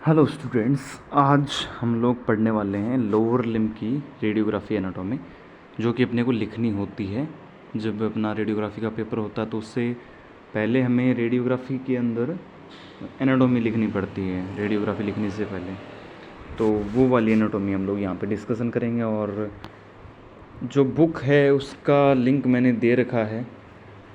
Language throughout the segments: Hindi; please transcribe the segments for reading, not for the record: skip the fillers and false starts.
हेलो स्टूडेंट्स, आज हम लोग पढ़ने वाले हैं लोअर लिम्ब की रेडियोग्राफी एनाटॉमी, जो कि अपने को लिखनी होती है। जब अपना रेडियोग्राफी का पेपर होता है तो उससे पहले हमें रेडियोग्राफी के अंदर एनाटॉमी लिखनी पड़ती है रेडियोग्राफी लिखने से पहले। तो वो वाली एनाटॉमी हम लोग यहाँ पे डिस्कशन करेंगे। और जो बुक है उसका लिंक मैंने दे रखा है,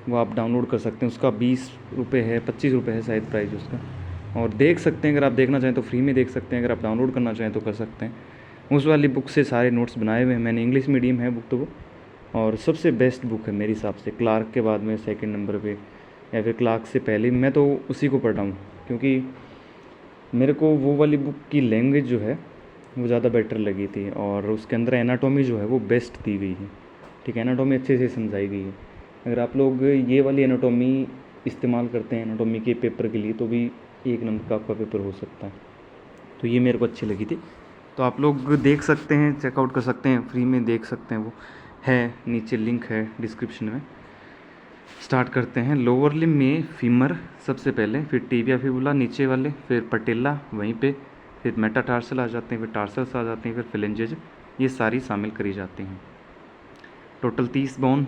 वो आप डाउनलोड कर सकते हैं। उसका 20 रुपये है, 25 रुपये है शायद प्राइस उसका। और देख सकते हैं, अगर आप देखना चाहें तो फ्री में देख सकते हैं, अगर आप डाउनलोड करना चाहें तो कर सकते हैं। उस वाली बुक से सारे नोट्स बनाए हुए हैं मैंने। इंग्लिश मीडियम है बुक तो वो, और सबसे बेस्ट बुक है मेरे हिसाब से। क्लार्क के बाद में सेकंड नंबर पे, या फिर क्लार्क से पहले मैं तो उसी को पढ़ रहा हूँ, क्योंकि मेरे को वो वाली बुक की लैंग्वेज जो है वो ज़्यादा बेटर लगी थी, और उसके अंदर एनाटॉमी जो है वो बेस्ट दी गई है। ठीक है, एनाटॉमी अच्छे से समझाई गई है। अगर आप लोग ये वाली एनाटॉमी इस्तेमाल करते हैं एनाटॉमी के पेपर के लिए, तो भी 1 नंबर का आपका पेपर हो सकता है। तो ये मेरे को अच्छी लगी थी, तो आप लोग देख सकते हैं, चेकआउट कर सकते हैं, फ्री में देख सकते हैं। वो है नीचे, लिंक है डिस्क्रिप्शन में। स्टार्ट करते हैं। लोअर लिम्ब में फीमर सबसे पहले, फिर टिबिया फिबुला नीचे वाले, फिर पटेला वहीं पे, फिर मेटाटार्सल आ जाते हैं, फिर टार्सल्स आ जाते हैं, फिर फिलेंजेज, ये सारी शामिल करी जाती हैं। Total 30 bone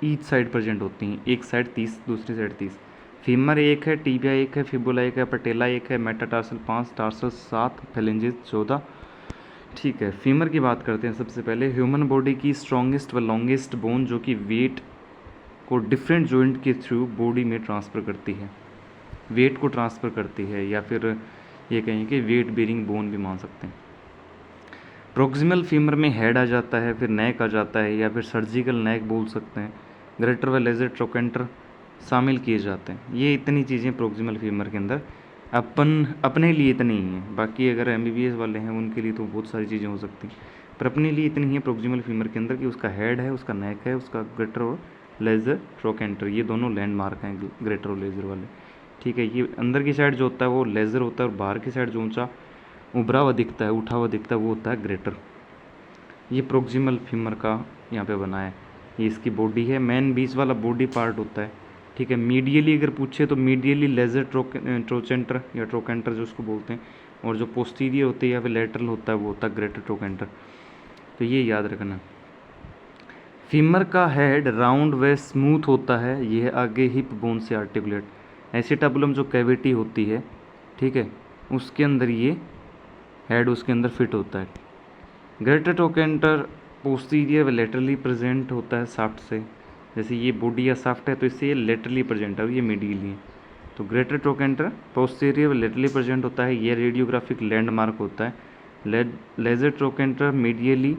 each side present होती हैं, एक साइड 30, दूसरी साइड 30। फीमर 1 है, टिबिया 1 है, फिबुला 1 है, पटेला 1 है, मेटाटार्सल 5, टार्सल 7, फेलेंजेस 14। ठीक है, फीमर की बात करते हैं सबसे पहले। ह्यूमन बॉडी की स्ट्रॉन्गेस्ट व लॉन्गेस्ट बोन, जो कि वेट को डिफरेंट जॉइंट के थ्रू बॉडी में ट्रांसफ़र करती है, वेट को ट्रांसफ़र करती है, या फिर ये कहें कि वेट बेरिंग बोन भी मान सकते हैं। प्रोक्सिमल फीमर में हेड आ जाता है, फिर नेक आ जाता है, या फिर सर्जिकल नेक बोल सकते हैं। ग्रेटर व लेजर ट्रोकेंटर शामिल किए जाते हैं। ये इतनी चीज़ें प्रोक्सिमल फीमर के अंदर अपने लिए इतनी ही हैं। बाकी अगर MBBS वाले हैं उनके लिए तो बहुत सारी चीज़ें हो सकती हैं, पर अपने लिए इतनी ही है प्रोक्सिमल फीमर के अंदर कि उसका हेड है, उसका नेक है, उसका ग्रेटर और लेजर ट्रोकेंटर, ये दोनों लैंडमार्क हैं ग्रेटर और लेजर वाले। ठीक है, ये अंदर की साइड जो होता है वो लेजर होता है, और बाहर की साइड जो ऊंचा उभरा हुआ दिखता है, उठा हुआ दिखता है, वो होता है ग्रेटर। ये प्रोक्सिमल फीमर का यहाँ पे बना है। ये इसकी बॉडी है, मेन बीच वाला बॉडी पार्ट होता है। ठीक है, मीडियली अगर पूछे तो मीडियली लेजर ट्रोचेंटर या ट्रोकेंटर जो उसको बोलते हैं, और जो पोस्टीरियर होते हैं या फिर लेटरल होता है वो होता है ग्रेटर ट्रोकेंटर। तो ये याद रखना। फीमर का हेड राउंड व स्मूथ होता है, यह आगे हिप बोन से आर्टिकुलेट। एसिटाबुलम जो कैविटी होती है, ठीक है, उसके अंदर ये हेड उसके अंदर फिट होता है। ग्रेटर ट्रोकेंटर पोस्टीरियर व लेटरली प्रेजेंट होता है साफ्ट से। जैसे ये बॉडी या साफ्ट है तो इससे ये लेटरली प्रेजेंट है, और ये मीडियली है। तो ग्रेटर ट्रोकेंटर पोस्टीरियर व लेटरली प्रेजेंट होता है, ये रेडियोग्राफिक लैंडमार्क होता है। लेजर ट्रोकेंटर मीडियली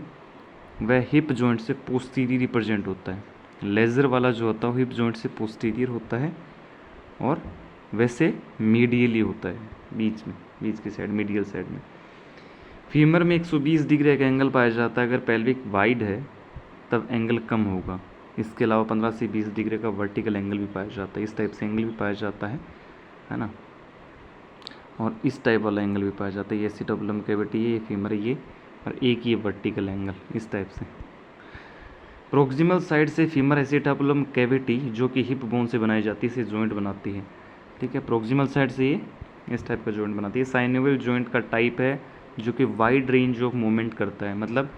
वह हिप जॉइंट से पोस्टीरियर प्रेजेंट होता है। लेज़र वाला जो होता है वो हिप जॉइंट से पोस्टीरियर होता है, और वैसे मीडियली होता है, बीच में, बीच की साइड, मीडियल साइड में। फीमर में 120 डिग्री का एंगल पाया जाता है। अगर पेल्विक वाइड है तब एंगल कम होगा। इसके अलावा 15 से 20 डिग्री का वर्टिकल एंगल भी पाया जाता है। इस टाइप से एंगल भी पाया जाता है ना, और इस टाइप वाला एंगल भी पाया जाता है। ये एसिटाबुलम कैविटी है, ये फीमर है, ये, और एक ये वर्टिकल एंगल, इस टाइप से। प्रोक्सिमल साइड से फीमर एसिटाबुलम कैविटी, जो कि हिप बोन से बनाई जाती है, इसे जॉइंट बनाती है। ठीक है, प्रोक्सिमल साइड से ये इस टाइप का जॉइंट बनाती है। साइनोवियल जॉइंट का टाइप है जो कि वाइड रेंज ऑफ मूवमेंट करता है, मतलब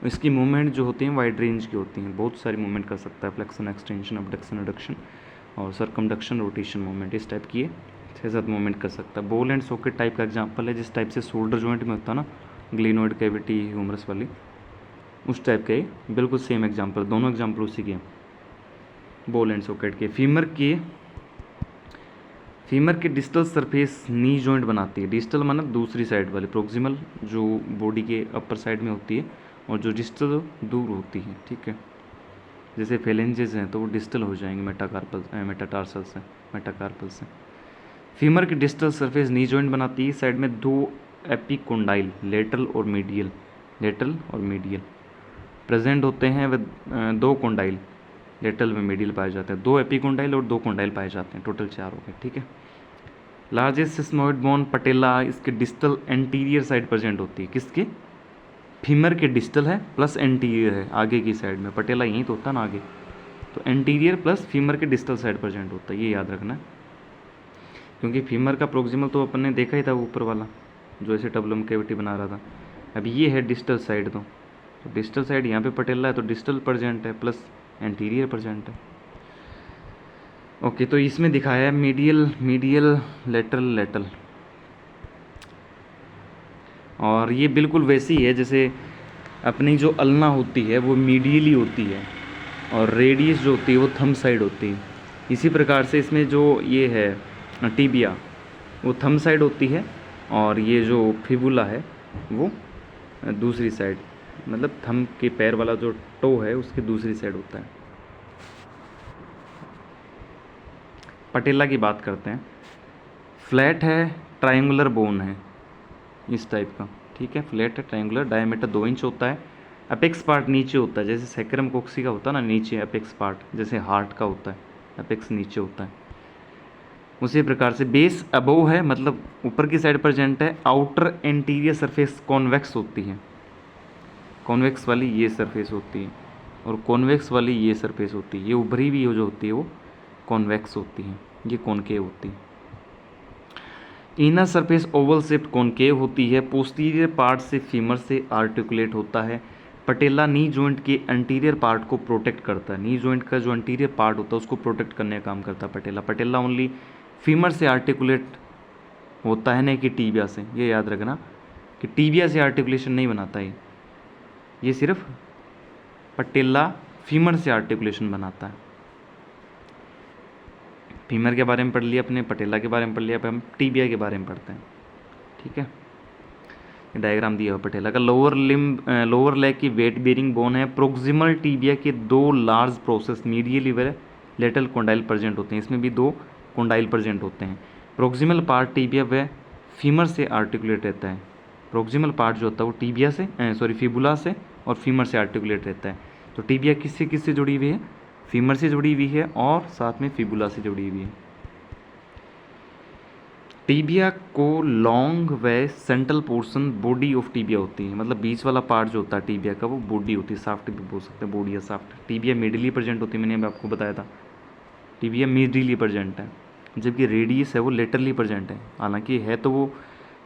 इसकी मूवमेंट जो होती हैं वाइड रेंज की होती हैं, बहुत सारी मूवमेंट कर सकता है। फ्लेक्शन, एक्सटेंशन, अबडक्शन, एडक्शन और सर्कमडक्शन, रोटेशन मूवमेंट, इस टाइप की 6-7 मूवमेंट कर सकता है। बॉल एंड सॉकेट टाइप का एग्जाम्पल है, जिस टाइप से शोल्डर जॉइंट में होता है ना, ग्लेनोइड कैविटी ह्यूमरस वाली, उस टाइप का बिल्कुल सेम एग्जाम्पल, दोनों एग्जाम्पल उसी के हैं, बॉल एंड सॉकेट के। फीमर के डिस्टल सरफेस नी जॉइंट बनाती है। डिस्टल मतलब दूसरी साइड वाले, प्रोक्सिमल जो बॉडी के अपर साइड में होती है, और जो डिस्टल दूर होती है। ठीक है, जैसे फेलेंजेस हैं तो वो डिस्टल हो जाएंगे मेटाटार्सल से, मेटाकार्पल से। फीमर की डिस्टल सरफेस नी जॉइंट बनाती है। साइड में 2 एपिकोंडाइल, लेटरल और मीडियल प्रेजेंट होते हैं। व 2 कोंडाइल लेटरल में मीडियल पाए जाते हैं। 2 एपिकोंडाइल और 2 कोंडाइल पाए जाते हैं, टोटल 4 हो गए। ठीक है, लार्जेस्ट सिस्मोइड बोन पटेला, इसके डिस्टल एंटीरियर साइड प्रेजेंट होती है। किसके? फीमर के डिस्टल है प्लस एंटीरियर है, आगे की साइड में। पटेला यहीं तो होता है ना आगे, तो एंटीरियर प्लस फीमर के डिस्टल साइड प्रेजेंट होता है, ये याद रखना है। क्योंकि फीमर का प्रोक्सिमल तो अपन ने देखा ही था ऊपर वाला, जो एसिटाबुलम कैविटी बना रहा था। अब ये है डिस्टल साइड, तो डिस्टल साइड यहाँ पे पटेला है तो डिस्टल परजेंट है प्लस एंटीरियर परजेंट है। ओके, तो इसमें दिखाया है मीडियल मीडियल लेटरल लेटरल, और ये बिल्कुल वैसी है जैसे अपनी जो अल्ना होती है वो मीडियली होती है और रेडियस जो होती है वो थंब साइड होती है। इसी प्रकार से इसमें जो ये है टीबिया वो थंब साइड होती है और ये जो फिबुला है वो दूसरी साइड, मतलब थंब के पैर वाला जो टो है उसकी दूसरी साइड होता है। पटेला की बात करते हैं। फ्लैट है, ट्रायंगुलर बोन है इस टाइप का, ठीक है। फ्लैट है, ट्रायंगुलर, डायमीटर 2 इंच होता है। अपेक्स पार्ट नीचे होता है, जैसे सैक्रम कोक्सी का होता है ना नीचे अपेक्स पार्ट, जैसे हार्ट का होता है अपेक्स नीचे होता है, उसी प्रकार से बेस अबोव है, मतलब ऊपर की साइड प्रेजेंट है। आउटर एंटीरियर सरफेस कॉन्वेक्स होती है, कॉन्वेक्स वाली ये सरफेस होती है और कॉन्वेक्स वाली ये सरफेस होती है। ये उभरी हुई जो होती है वो कॉन्वेक्स होती है, ये कॉनकेव होती है। Inner surface Oval shaped concave होती है। पोस्टीरियर पार्ट से फीमर से आर्टिकुलेट होता है। पटेला नी जॉइंट के एंटीरियर पार्ट को प्रोटेक्ट करता है। नी जॉइंट का जो एंटीरियर पार्ट होता है उसको प्रोटेक्ट करने का काम करता है पटेला। पटेला ओनली फीमर से आर्टिकुलेट होता है, नहीं कि टीबिया से। ये याद रखना कि टीबिया से आर्टिकुलेशन नहीं बनाता है, ये सिर्फ पटेला फीमर से आर्टिकुलेशन बनाता है। फीमर के बारे में पढ़ लिया अपने, पटेला के बारे में पढ़ लिया, अब हम टीबिया के बारे में पढ़ते हैं, ठीक है। डायग्राम दिया हुआ पटेला का। लोअर लेग की वेट बेरिंग बोन है। प्रोक्सिमल टीबिया के 2 लार्ज प्रोसेस मीडियली व लेटरल कोंडाइल प्रेजेंट होते हैं। इसमें भी 2 कोंडाइल प्रेजेंट होते हैं। प्रोक्सिमल पार्ट टीबिया व फीमर से आर्टिकुलेट रहता है। प्रोक्सिमल पार्ट जो होता है वो टीबिया से फिबुला से और फीमर से आर्टिकुलेट रहता है। तो टीबिया किससे जुड़ी हुई है? फीमर से जुड़ी हुई है और साथ में फिबुला से जुड़ी हुई है। टीबिया को लॉन्ग व central portion body of tibia होती है, मतलब बीच वाला पार्ट जो होता है टीबिया का वो बॉडी होती है, साफ्ट भी बोल सकते हैं, बॉडी या साफ्ट। टीबिया मिडिली प्रेजेंट होती है, मैंने आपको बताया था टीबिया मिडिली प्रेजेंट है, जबकि रेडियस है वो लेटरली प्रेजेंट है। हालांकि है तो वो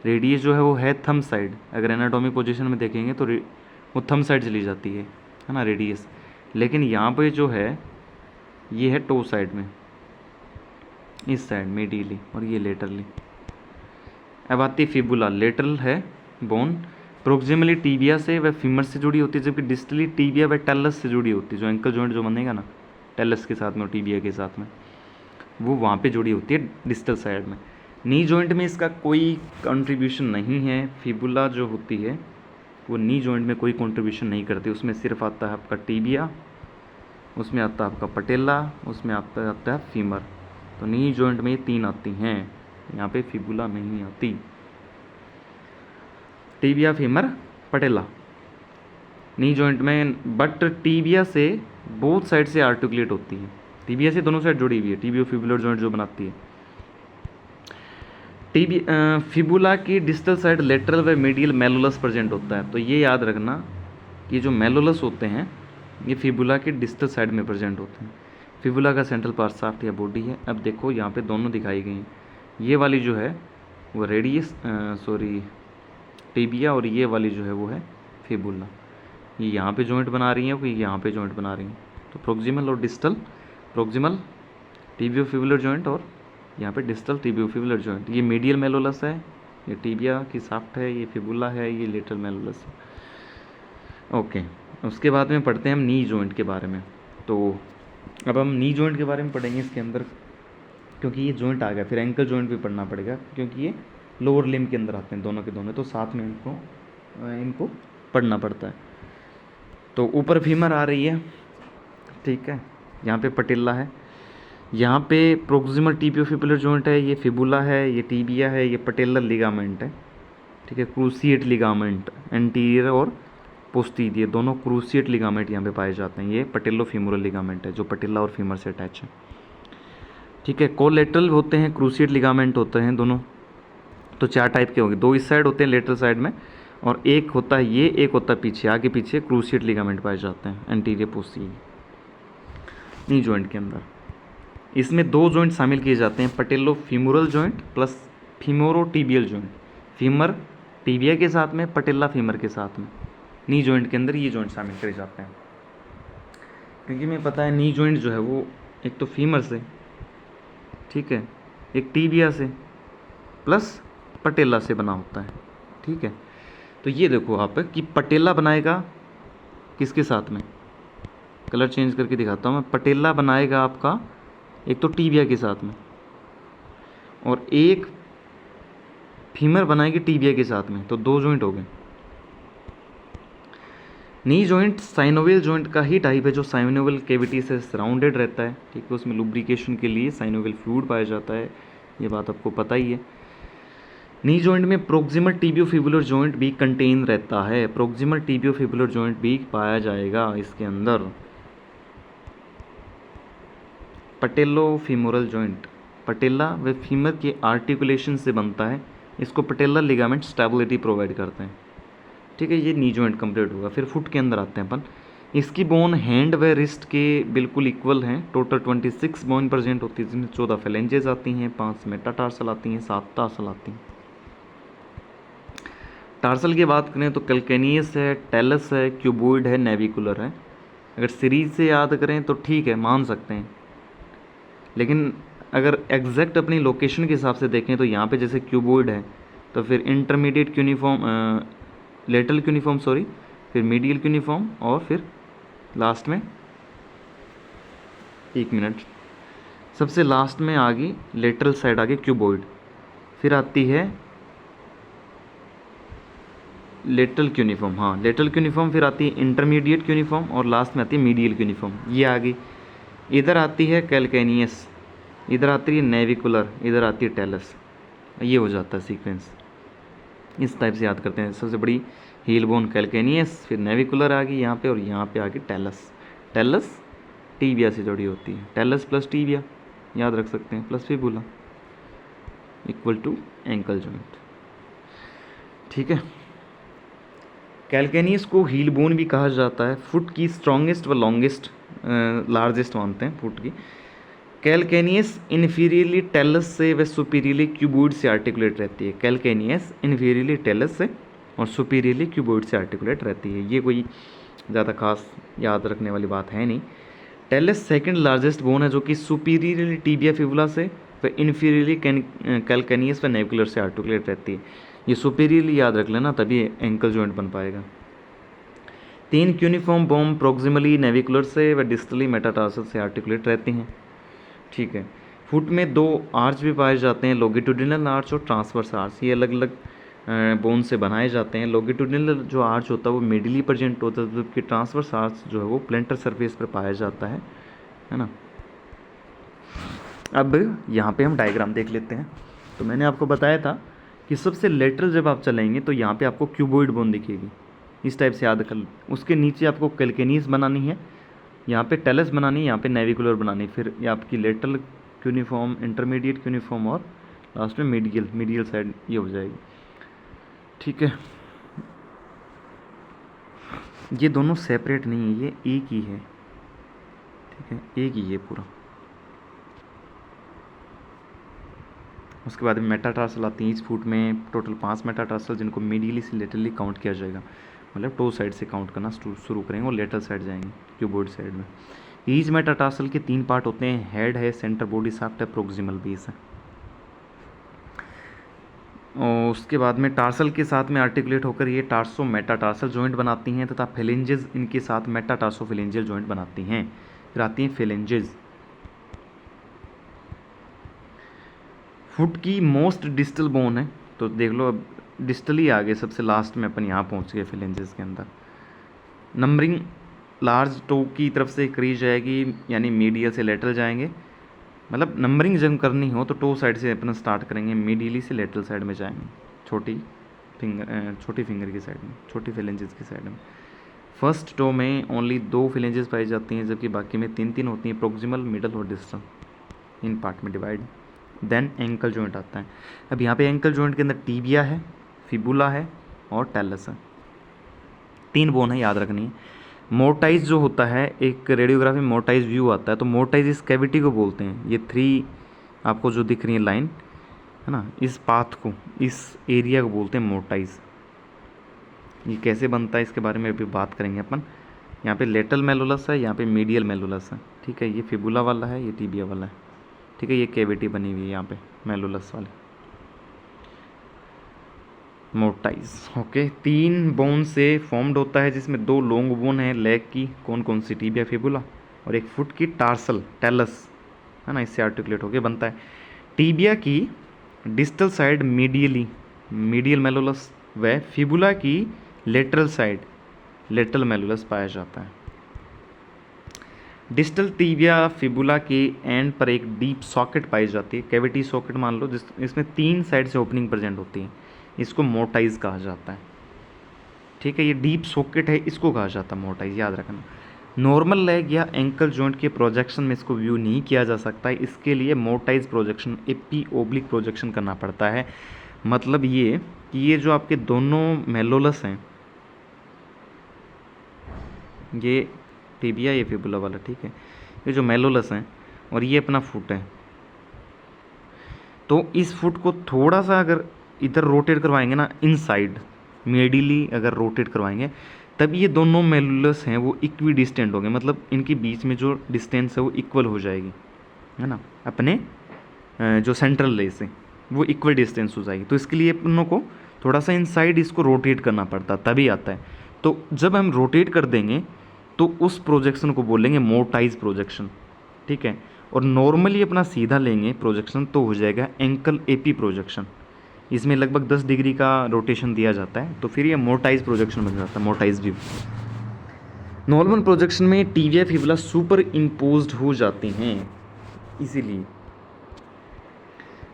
रेडियस जो है वो है थंब साइड, अगर एनाटॉमिक पोजीशन में देखेंगे तो वो थंब साइड चली जाती है ना रेडियस, लेकिन यहाँ पे जो है ये है टो साइड में, इस साइड मिडिली, और ये लेटरली। अब आती है फिबुला। लेटरल है बोन, प्रोक्सिमली टीबिया से व फीमर से जुड़ी होती है, जबकि डिस्टली टीबिया व टेलस से जुड़ी होती है। जो एंकल जॉइंट जो बनेगा ना टेलस के साथ में और टीबिया के साथ में, वो वहाँ पे जुड़ी होती है डिस्टल साइड में। नी जॉइंट में इसका कोई कंट्रीब्यूशन नहीं है। फिबुला जो होती है वो नी जॉइंट में कोई कंट्रीब्यूशन नहीं करती, उसमें सिर्फ आता है आपका टीबिया, उसमें आता है आपका पटेला, उसमें आता है फीमर। तो नी जॉइंट में ये 3 आती हैं, यहाँ पे फिबुला नहीं आती। टीबिया, फीमर, पटेला नी जॉइंट में, बट टीबिया से बोथ साइड से आर्टिकुलेट होती है। टीबिया से दोनों साइड जुड़ी हुई है, टीबियो फिबुलर जॉइंट जो बनाती है। फिबुला की डिस्टल साइड लेटरल व मीडियल मेलुलस प्रेजेंट होता है। तो ये याद रखना कि जो मेलुलस होते हैं ये फिबुला के डिस्टल साइड में प्रेजेंट होते हैं। फिबुला का सेंट्रल पार्ट साफ्ट या बॉडी है। अब देखो यहाँ पे दोनों दिखाई गई हैं, ये वाली जो है वो टीबिया, और ये वाली जो है वो है फिबुला। ये यहाँ पे जॉइंट बना रही हैं, कोई यहाँ पे जॉइंट बना रही हैं। तो प्रोक्सिमल और distal, proximal tibio fibular joint और यहाँ पे डिस्टल टीबियो फिबुलर जॉइंट। ये मीडियल मेलुलस है, ये टीबिया की साफ्ट है, ये फिबुला है, ये लेटरल मेलुलस है। ओके, उसके बाद में पढ़ते हैं हम नी जॉइंट के बारे में। तो अब हम नी जॉइंट के बारे में पढ़ेंगे इसके अंदर, क्योंकि ये जॉइंट आ गया, फिर एंकल जॉइंट भी पढ़ना पड़ेगा क्योंकि ये लोअर लिम्ब के अंदर आते हैं दोनों के दोनों, तो साथ में इनको पढ़ना पड़ता है। तो ऊपर फीमर आ रही है, ठीक है, यहाँ पे पटेला है, यहाँ पे प्रोक्सिमल टीबियोफिबुलर जॉइंट है, ये फिबुला है, ये टीबिया है, ये पटेलर लिगामेंट है, ठीक है। क्रूसिएट लिगामेंट एंटीरियर और पोस्टीरियर दोनों क्रूसिएट लिगामेंट यहाँ पे पाए जाते हैं। ये पटेलोफीमोरल लिगामेंट है जो पटेला और फीमर से अटैच है, ठीक है। कोलेटरल होते हैं, क्रूसिएट लिगामेंट होते हैं दोनों। तो 4 टाइप के होंगे, 2 इस साइड होते हैं लेटरल साइड में, और एक होता है ये, एक होता है पीछे, आगे पीछे क्रूसिएट लिगामेंट पाए जाते हैं एंटीरियर पोस्टीरियर नी जॉइंट के अंदर। इसमें 2 जॉइंट शामिल किए जाते हैं, patellofemoral joint plus femorotibial joint. Femur tibia के साथ में, पटेला फीमर के साथ में, नी जॉइंट के अंदर ये जॉइंट शामिल करे जाते हैं। क्योंकि हमें पता है नी जॉइंट जो है वो एक तो फीमर से, ठीक है, एक टीबिया से प्लस पटेला से बना होता है, ठीक है। तो ये देखो आप कि पटेला बनाएगा किसके साथ में, कलर चेंज करके दिखाता हूँ मैं। पटेला बनाएगा आपका एक तो टीबिया के साथ में, और एक फीमर बनाएगी टीबिया के साथ में, तो दो जॉइंट हो गए। नी जॉइंट साइनोवियल जॉइंट का ही टाइप है जो साइनोवियल कैविटी से सराउंडेड रहता है, ठीक है। उसमें लुब्रिकेशन के लिए साइनोवियल फ्लूइड पाया जाता है, ये बात आपको पता ही है। नी जॉइंट में प्रोक्सिमल टिबियोफिबुलर जॉइंट भी कंटेन रहता है, प्रोक्सिमल टिबियोफिबुलर जॉइंट भी पाया जाएगा इसके अंदर। पटेलोफीमोरल जॉइंट, पटेला व फीमर के आर्टिकुलेशन से बनता है, इसको पटेला लिगामेंट स्टेबिलिटी प्रोवाइड करते हैं, ठीक है। ये नी जॉइंट कंप्लीट होगा। फिर फुट के अंदर आते हैं अपन। इसकी बोन हैंड व रिस्ट के बिल्कुल इक्वल हैं। टोटल 26 बोन प्रेजेंट होती है, जिसमें 14 फेलेंजेस आती हैं, 5 मेटाटार्सल आती हैं, 7 टार्सल आती हैं। टार्सल की बात करें तो कैल्केनियस है, टेलस है, क्यूबॉइड है, नेविकुलर है। अगर सीरीज से याद करें तो ठीक है, मान सकते हैं, लेकिन अगर एग्जैक्ट अपनी लोकेशन के हिसाब से देखें तो यहाँ पे जैसे क्यूबॉइड है तो फिर intermediate cuneiform, lateral cuneiform sorry, फिर मीडियल क्यूनिफॉर्म, और फिर लास्ट में, एक मिनट, सबसे लास्ट में आ गई लेटरल साइड आ गई क्यूबॉइड, फिर आती है लेटरल क्यूनिफॉर्म, हाँ लेटरल क्यूनिफॉर्म, फिर आती है इंटरमीडिएट क्यूनिफॉर्म, और लास्ट में आती है मीडियल क्यूनिफॉर्म, ये आ गई। इधर आती है कैल्केनियस, इधर आती है नेविकुलर, इधर आती है टेलस, ये हो जाता है सीक्वेंस। इस टाइप से याद करते हैं। सबसे बड़ी हील बोन कैल्केनियस, फिर नेविकुलर आ गई यहाँ पे, और यहाँ पे आ गई टेलस। टेलस टीबिया से जुड़ी होती है, टेलस प्लस टीबिया याद रख सकते हैं, plus fibula equal to ankle joint, ठीक है। कैल्केनियस को हील बोन भी कहा जाता है। फुट की स्ट्रॉन्गेस्ट व लॉन्गेस्ट, लार्जेस्ट मानते हैं फुट की। कैल्केनियस इन्फीरियरली टेलस से व सुपीरियरली क्यूबॉइड से आर्टिकुलेट रहती है। कैल्केनियस इन्फीरियरली टेलस से और सुपीरियरली क्यूबॉइड से आर्टिकुलेट रहती है। ये कोई ज़्यादा खास याद रखने वाली बात है नहीं। टेलस सेकंड लार्जेस्ट बोन है जो कि सुपीरियरली टीबिया फिबुला से व इन्फीरियरली कैल्केनियस व नेविकुलर से आर्टिकुलेट रहती है। ये सुपीरियरली याद रख लेना, तभी एंकल जॉइंट बन पाएगा। 3 क्यूनिफॉर्म बोन प्रोक्सिमली नेविकुलर से व डिस्टली मेटाटार्सल से आर्टिकुलेट रहती हैं, ठीक है। फुट में 2 आर्च भी पाए जाते हैं, लॉन्गिट्यूडिनल आर्च और ट्रांसवर्स आर्च। ये अलग अलग बोन से बनाए जाते हैं। लॉन्गिट्यूडिनल जो आर्च होता है वो मिडली प्रेजेंट होता है, जबकि ट्रांसवर्स आर्च जो है वो प्लेंटर सरफेस पर पाया जाता है ना। अब यहाँ पे हम डायग्राम देख लेते हैं। तो मैंने आपको बताया था कि सबसे लेटरल जब आप चलेंगे तो यहाँ पे आपको क्यूबॉइड बोन दिखेगी, इस टाइप से याद कर। उसके नीचे आपको कैल्केनियस बनानी है, यहाँ पे टेलस बनानी है, यहाँ पे नेविकुलर बनानी, फिर ये आपकी लेटरल क्यूनिफॉर्म, इंटरमीडिएट क्यूनिफॉर्म, और लास्ट में मीडियल साइड ये हो जाएगी, ठीक है। ये दोनों सेपरेट नहीं है, ये एक ही है, ठीक है, एक ही है पूरा। उसके बाद में मेटाटार्सल आती है। इस फुट में टोटल 5 मेटाटार्सल, जिनको मीडियली से लेटरली काउंट किया जाएगा, मतलब टो साइड से काउंट करना शुरू करेंगे और लेटरल साइड जाएंगे क्यूबॉइड साइड में। ईच मेटाटार्सल के 3 पार्ट होते हैं, हेड है, सेंटर बॉडी शाफ्ट है, प्रोक्सिमल बेस है। और उसके बाद में टार्सल के साथ में आर्टिकुलेट होकर ये टार्सो मेटाटार्सल जॉइंट बनाती हैं, तथा फेलेंजेस इनके साथ मेटाटार्सो फेलेंजियल जॉइंट बनाती हैं। फिर आती हैं फेलेंजेस। फुट की मोस्ट डिस्टल बोन है, तो देख लो अब डिस्टली आ गए, सबसे लास्ट में अपन यहाँ पहुँच गए फेलेंजेस के अंदर। नंबरिंग लार्ज टो की तरफ से करी जाएगी, यानी मीडियल से लेटरल जाएंगे। मतलब नंबरिंग जब करनी हो तो टो साइड से अपन स्टार्ट करेंगे, मीडियली से लेटरल साइड में जाएंगे, छोटी फिंगर की साइड में, छोटी फेलेंजेस की साइड में। फर्स्ट टो में ओनली 2 फेलेंजेस पाई जाती हैं, जबकि बाकी में 3 होती हैं, प्रोक्सिमल, मिडल और डिस्टल, इन पार्ट में डिवाइड। देन एंकल जॉइंट आता है। अब यहाँ पे एंकल जॉइंट के अंदर टीबिया है, फिबुला है और टेलस है। 3 बोन है, याद रखनी है। मोर्टाइज जो होता है, एक रेडियोग्राफी में मोर्टाइज व्यू आता है, तो मोर्टाइज इस कैविटी को बोलते हैं। ये 3 आपको जो दिख रही है लाइन है ना, इस पाथ को, इस एरिया को बोलते हैं मोर्टाइज, ये कैसे बनता है इसके बारे में अभी बात करेंगे अपन। यहाँ पे लेटरल मेलुलस है, यहाँ पे मीडियल मेलुलस है, ठीक है। ये फिबुला वाला है, ये टिबिया वाला है, ठीक है। ये कैविटी बनी हुई है यहाँ पे मेलुलस वाले। मोटाइज, ओके। 3 बोन से फॉर्म्ड होता है, जिसमें 2 लॉन्ग बोन है लेग की, कौन कौन सी, टिबिया फिबुला, और एक फुट की टार्सल टेलस, है ना, इससे आर्टिकुलेट होके बनता है। टिबिया की डिस्टल साइड मीडियली मीडियल मेलुलस व फिबुला की लेटरल साइड लेटरल मेलुलस पाया जाता है। डिस्टल टिबिया फिबुला के एंड पर एक डीप सॉकेट पाई जाती है, कैविटी सॉकेट मान लो, इसमें 3 साइड से ओपनिंग प्रेजेंट होती है, इसको मोटाइज कहा जाता है, ठीक है। ये डीप सॉकेट है, इसको कहा जाता है मोटाइज, याद रखना। नॉर्मल लेग या एंकल जॉइंट के प्रोजेक्शन में इसको व्यू नहीं किया जा सकता है, इसके लिए मोटाइज प्रोजेक्शन, एपी ओब्लिक प्रोजेक्शन करना पड़ता है। मतलब ये कि ये जो आपके दोनों मेलुलस हैं, ये टिबिया, ये फिबुला वाला, ठीक है, ये जो मेलुलस हैं और ये अपना फुट है, तो इस फुट को थोड़ा सा अगर इधर रोटेट करवाएंगे ना, इनसाइड मेडिली अगर रोटेट करवाएंगे, तब ये दोनों मेलुलस हैं वो इक्वी डिस्टेंट होंगे, मतलब इनके बीच में जो डिस्टेंस है वो इक्वल हो जाएगी, है ना, अपने जो सेंट्रल ले से वो इक्वल डिस्टेंस हो जाएगी। तो इसके लिए अपनों को थोड़ा सा इनसाइड इसको रोटेट करना पड़ता, तभी आता है। तो जब हम रोटेट कर देंगे तो उस प्रोजेक्शन को बोलेंगे मोटाइज प्रोजेक्शन, ठीक है। और नॉर्मली अपना सीधा लेंगे प्रोजेक्शन तो हो जाएगा एंकल एपी प्रोजेक्शन, इसमें लगभग 10 डिग्री का रोटेशन दिया जाता है, तो फिर ये मोटाइज प्रोजेक्शन बन जाता है, मोटाइज व्यू। नॉर्मल प्रोजेक्शन में टिबिया फिबुला सुपर इम्पोज्ड हो जाते हैं, इसीलिए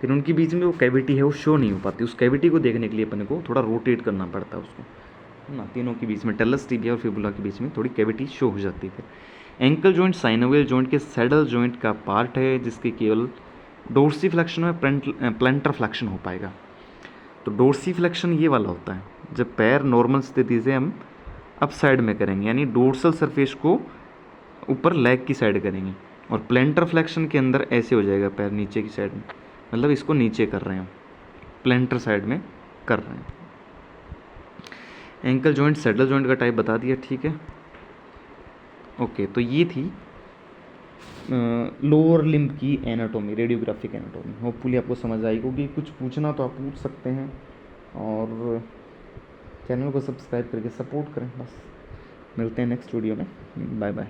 फिर उनके बीच में वो कैविटी है वो शो नहीं हो पाती। उस कैविटी को देखने के लिए अपने को थोड़ा रोटेट करना पड़ता है उसको, है ना। तीनों के बीच में, टेलस, टिबिया और फिबुला के बीच में थोड़ी कैविटी शो हो जाती है। फिर एंकल जॉइंट साइनोवियल जॉइंट के सैडल जॉइंट का पार्ट है, जिसके केवल डोर्सीफ्लेक्शन में प्लेंटर फ्लेक्शन हो पाएगा। तो डोर्सीफ्लेक्शन ये वाला होता है जब पैर नॉर्मल स्थिति से हम अप साइड में करेंगे, यानी डोर्सल सरफेस को ऊपर लेग की साइड करेंगे, और प्लेंटर फ्लेक्शन के अंदर ऐसे हो जाएगा पैर नीचे की साइड में, मतलब इसको नीचे कर रहे हैं, प्लेंटर साइड में कर रहे हैं। एंकल जॉइंट सैडल जॉइंट का टाइप बता दिया, ठीक है, ओके। तो ये थी लोअर लिम्ब की एनाटोमी, रेडियोग्राफिक एनाटोमी। होपफुली आपको समझ आई होगी। कुछ पूछना तो आप पूछ सकते हैं, और चैनल को सब्सक्राइब करके सपोर्ट करें। बस मिलते हैं नेक्स्ट वीडियो में, बाय बाय।